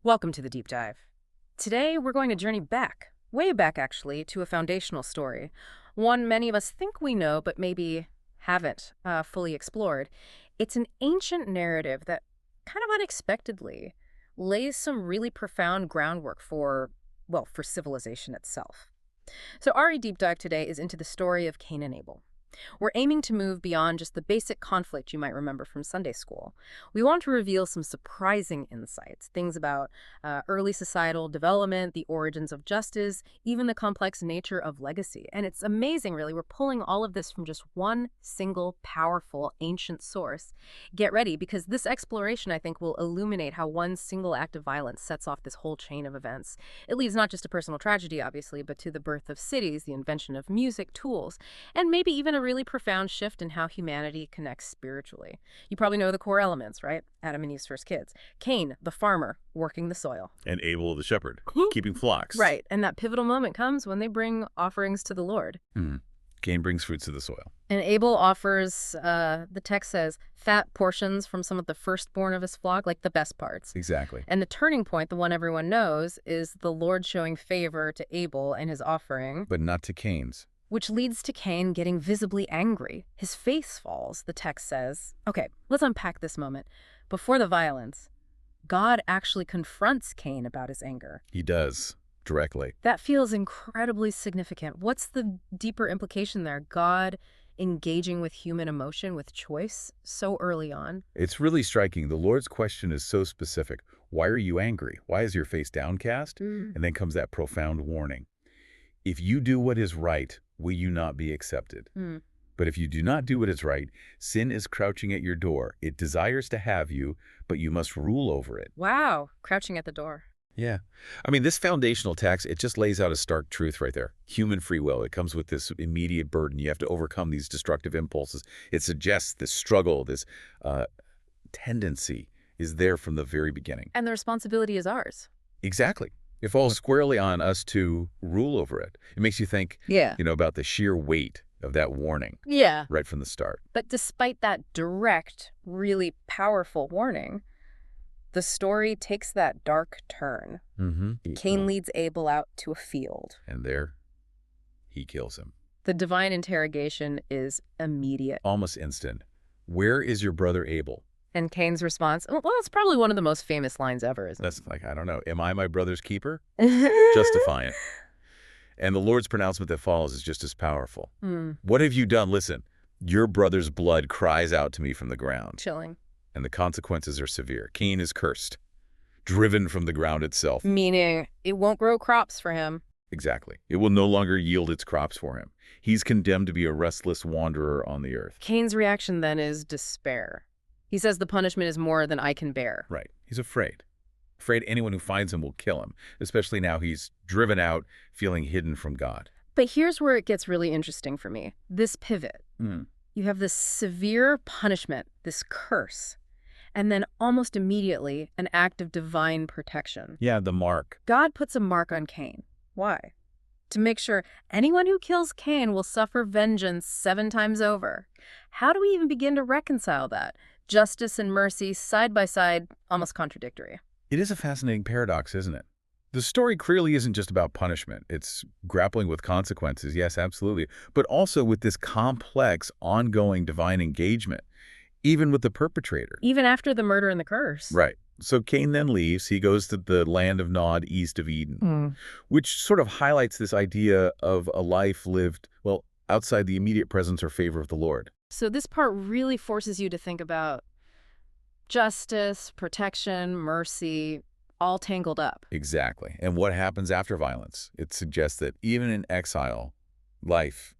Welcome to the Deep Dive. Today, we're going to journey back, way back actually, to a foundational story. One many of us think we know, but maybe haven't fully explored. It's an ancient narrative that kind of unexpectedly lays some really profound groundwork for civilization itself. So our deep dive today is into the story of Cain and Abel. We're aiming to move beyond just the basic conflict you might remember from Sunday school. We want to reveal some surprising insights, things about early societal development, the origins of justice, even the complex nature of legacy. And it's amazing, really. We're pulling all of this from just one single, powerful, ancient source. Get ready, because this exploration, I think, will illuminate how one single act of violence sets off this whole chain of events. It leads not just to personal tragedy, obviously, but to the birth of cities, the invention of music, tools, and maybe even a really profound shift in how humanity connects spiritually. You probably know the core elements, right? Adam and Eve's first kids. Cain, the farmer, working the soil. And Abel the shepherd, keeping flocks. Right, and that pivotal moment comes when they bring offerings to the Lord. Cain brings fruits to the soil. And Abel offers, the text says, fat portions from some of the firstborn of his flock, like the best parts. Exactly. And the turning point, the one everyone knows, is the Lord showing favor to Abel and his offering. But not to Cain's. Which leads to Cain getting visibly angry. His face falls, the text says. Okay, let's unpack this moment. Before the violence, God actually confronts Cain about his anger. He does, directly. That feels incredibly significant. What's the deeper implication there? God engaging with human emotion, with choice, so early on? It's really striking. The Lord's question is so specific. Why are you angry? Why is your face downcast? And then comes that profound warning. If you do what is right, will you not be accepted? But if you do not do what is right, sin is crouching at your door. It desires to have you, but you must rule over it. Wow, crouching at the door. Yeah. I mean, this foundational text, it just lays out a stark truth right there. Human free will. It comes with this immediate burden. You have to overcome these destructive impulses. It suggests this struggle, this tendency is there from the very beginning. And the responsibility is ours. Exactly. It falls squarely on us to rule over it. It makes you think, about the sheer weight of that warning. Yeah. Right from the start. But despite that direct, really powerful warning, the story takes that dark turn. Cain leads Abel out to a field. And there, he kills him. The divine interrogation is immediate. Almost instant. Where is your brother Abel? And Cain's response, well, it's probably one of the most famous lines ever, isn't it? That's like, I don't know, am I my brother's keeper? Justifying. And the Lord's pronouncement that follows is just as powerful. What have you done? Listen, your brother's blood cries out to me from the ground. Chilling. And the consequences are severe. Cain is cursed, driven from the ground itself. Meaning it won't grow crops for him. Exactly. It will no longer yield its crops for him. He's condemned to be a restless wanderer on the earth. Cain's reaction then is despair. He says the punishment is more than I can bear. Right. He's afraid. Afraid anyone who finds him will kill him, especially now he's driven out, feeling hidden from God. But here's where it gets really interesting for me. This pivot. You have this severe punishment, this curse, and then almost immediately an act of divine protection. Yeah, the mark. God puts a mark on Cain. Why? To make sure anyone who kills Cain will suffer vengeance 7 times over. How do we even begin to reconcile that? Justice and mercy, side by side, almost contradictory. It is a fascinating paradox, isn't it? The story clearly isn't just about punishment. It's grappling with consequences, yes, absolutely, but also with this complex, ongoing divine engagement, even with the perpetrator. Even after the murder and the curse. Right. So Cain then leaves. He goes to the land of Nod, east of Eden, which sort of highlights this idea of a life lived, well, outside the immediate presence or favor of the Lord. So this part really forces you to think about justice, protection, mercy, all tangled up. Exactly. And what happens after violence? It suggests that even in exile, life,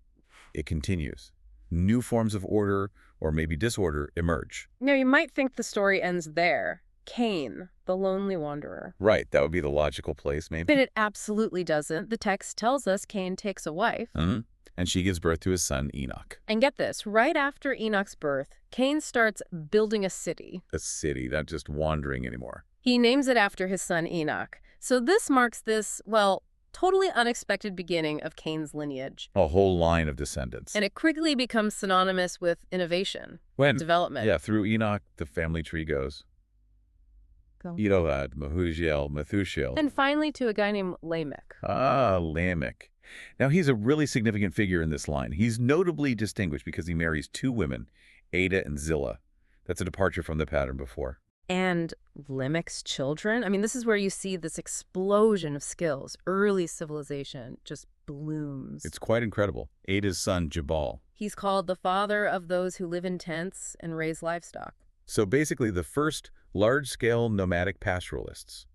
it continues. New forms of order or maybe disorder emerge. Now, you might think the story ends there. Cain, the lonely wanderer. Right. That would be the logical place, maybe. But it absolutely doesn't. The text tells us Cain takes a wife. And she gives birth to his son, Enoch. And get this, right after Enoch's birth, Cain starts building a city. A city, not just wandering anymore. He names it after his son Enoch. So this marks this, well, totally unexpected beginning of Cain's lineage. A whole line of descendants. And it quickly becomes synonymous with innovation, development. Yeah, through Enoch, the family tree goes. Methusiel. And finally to a guy named Lamech. Ah, Lamech. Now, he's a really significant figure in this line. He's notably distinguished because he marries two women, Ada and Zillah. That's a departure from the pattern before. And Lamech's children? I mean, this is where you see this explosion of skills. Early civilization just blooms. It's quite incredible. Ada's son, Jabal. He's called the father of those who live in tents and raise livestock. So basically the first large-scale nomadic pastoralists.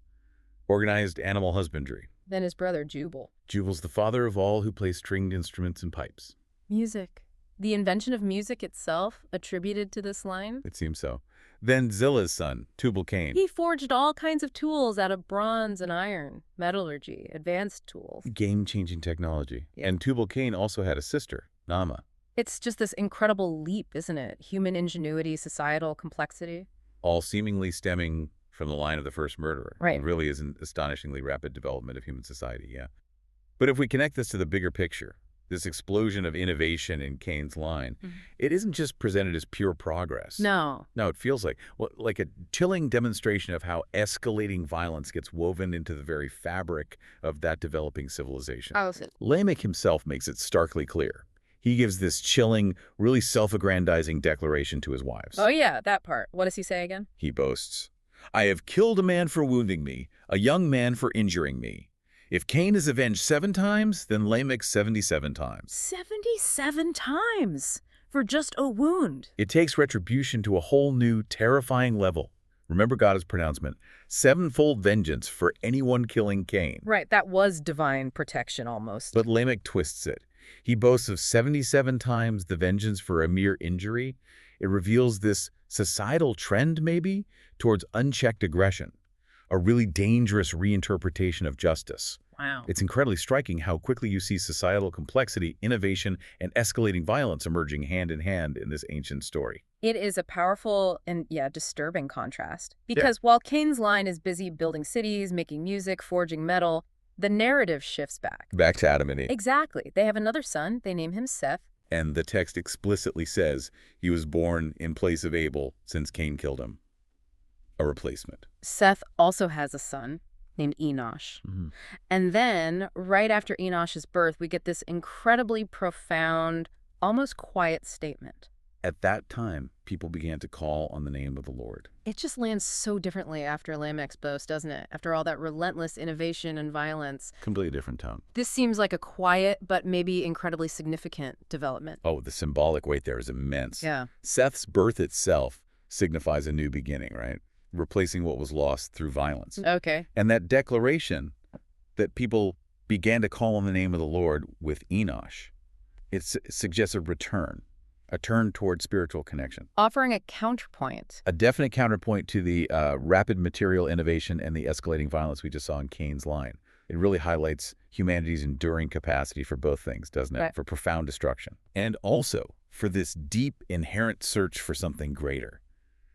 Organized animal husbandry. Then his brother, Jubal. Jubal's the father of all who play stringed instruments and pipes. Music. The invention of music itself attributed to this line? It seems so. Then Zillah's son, Tubal-Cain. He forged all kinds of tools out of bronze and iron, metallurgy, advanced tools. Game-changing technology. Yeah. And Tubal-Cain also had a sister, Naamah. It's just this incredible leap, isn't it? Human ingenuity, societal complexity. All seemingly stemming from the line of the first murderer. Right. It really is an astonishingly rapid development of human society, yeah. But if we connect this to the bigger picture, this explosion of innovation in Cain's line, it isn't just presented as pure progress. No. No, it feels like a chilling demonstration of how escalating violence gets woven into the very fabric of that developing civilization. Lamech himself makes it starkly clear. He gives this chilling, really self-aggrandizing declaration to his wives. Oh, yeah, that part. What does he say again? He boasts, "I have killed a man for wounding me, a young man for injuring me. If Cain is avenged 7 times, then Lamech 77 times. 77 times for just a wound. It takes retribution to a whole new, terrifying level. Remember God's pronouncement, 7-fold vengeance for anyone killing Cain. Right, that was divine protection almost. But Lamech twists it. He boasts of 77 times the vengeance for a mere injury. It reveals this societal trend, maybe, towards unchecked aggression, a really dangerous reinterpretation of justice. Wow. It's incredibly striking how quickly you see societal complexity, innovation, and escalating violence emerging hand in hand in this ancient story. It is a powerful and, disturbing contrast. Because while Cain's line is busy building cities, making music, forging metal, the narrative shifts back. Back to Adam and Eve. Exactly. They have another son. They name him Seth. And the text explicitly says he was born in place of Abel since Cain killed him. A replacement. Seth also has a son named Enosh. And then, right after Enosh's birth, we get this incredibly profound, almost quiet statement. At that time, people began to call on the name of the Lord. It just lands so differently after Lamech's boast, doesn't it? After all that relentless innovation and violence. Completely different tone. This seems like a quiet, but maybe incredibly significant development. Oh, the symbolic weight there is immense. Yeah. Seth's birth itself signifies a new beginning, right? Replacing what was lost through violence. Okay. And that declaration that people began to call on the name of the Lord with Enosh, it suggests a return. A turn toward spiritual connection. Offering a counterpoint. A definite counterpoint to the rapid material innovation and the escalating violence we just saw in Cain's line. It really highlights humanity's enduring capacity for both things, doesn't it? Right. For profound destruction. And also for this deep, inherent search for something greater.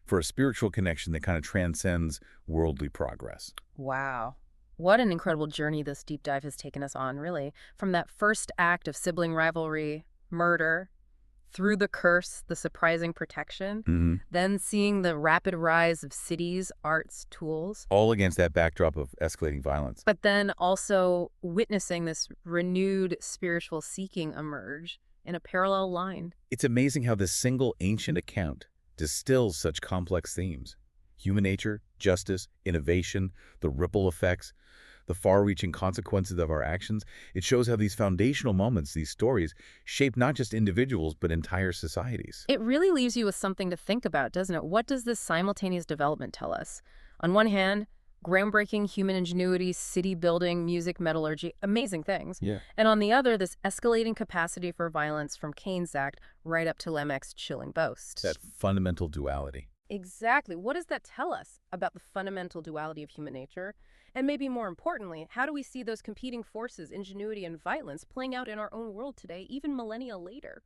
For a spiritual connection that kind of transcends worldly progress. Wow. What an incredible journey this deep dive has taken us on, really. From that first act of sibling rivalry, murder, through the curse, the surprising protection, then seeing the rapid rise of cities, arts, tools. All against that backdrop of escalating violence. But then also witnessing this renewed spiritual seeking emerge in a parallel line. It's amazing how this single ancient account distills such complex themes. Human nature, justice, innovation, the ripple effects, the far-reaching consequences of our actions. It shows how these foundational moments, these stories, shape not just individuals, but entire societies. It really leaves you with something to think about, doesn't it? What does this simultaneous development tell us? On one hand, groundbreaking human ingenuity, city building, music, metallurgy, amazing things. Yeah. And on the other, this escalating capacity for violence from Cain's act right up to Lamech's chilling boast. That fundamental duality. Exactly. What does that tell us about the fundamental duality of human nature? And maybe more importantly, how do we see those competing forces, ingenuity and violence, playing out in our own world today, even millennia later?